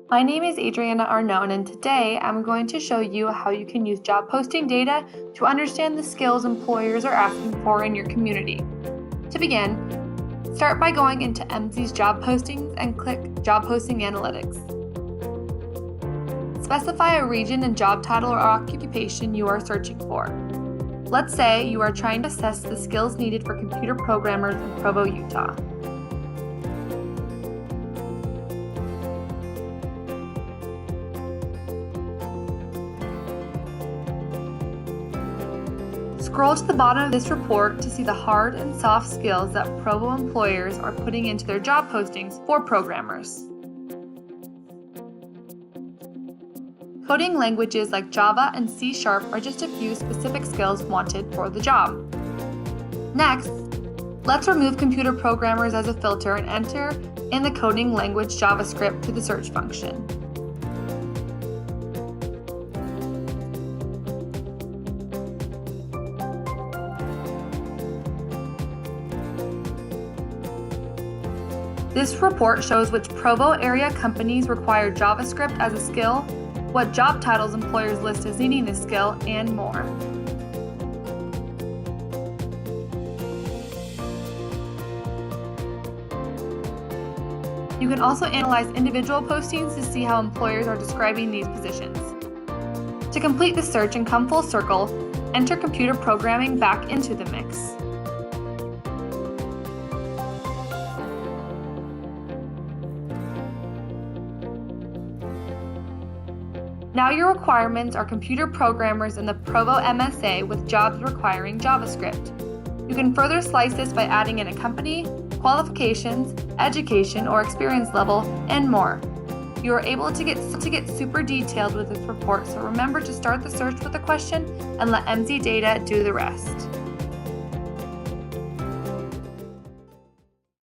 My name is Adriana Arnone, and today I'm going to show you how you can use job posting data to understand the skills employers are asking for in your community. To begin, start by going into Emsi's job postings and click Job Posting Analytics. Specify a region and job title or occupation you are searching for. Let's say you are trying to assess the skills needed for computer programmers in Provo, Utah. Scroll to the bottom of this report to see the hard and soft skills that Provo employers are putting into their job postings for programmers. Coding languages like Java and C# are just a few specific skills wanted for the job. Next, let's remove computer programmers as a filter and enter in the coding language JavaScript to the search function. This report shows which Provo area companies require JavaScript as a skill, what job titles employers list as needing this skill, and more. You can also analyze individual postings to see how employers are describing these positions. To complete the search and come full circle, enter computer programming back into the mix. Now your requirements are computer programmers in the Provo MSA with jobs requiring JavaScript. You can further slice this by adding in a company, qualifications, education or experience level, and more. You are able to get super detailed with this report, so remember to start the search with a question and let Emsi Data do the rest.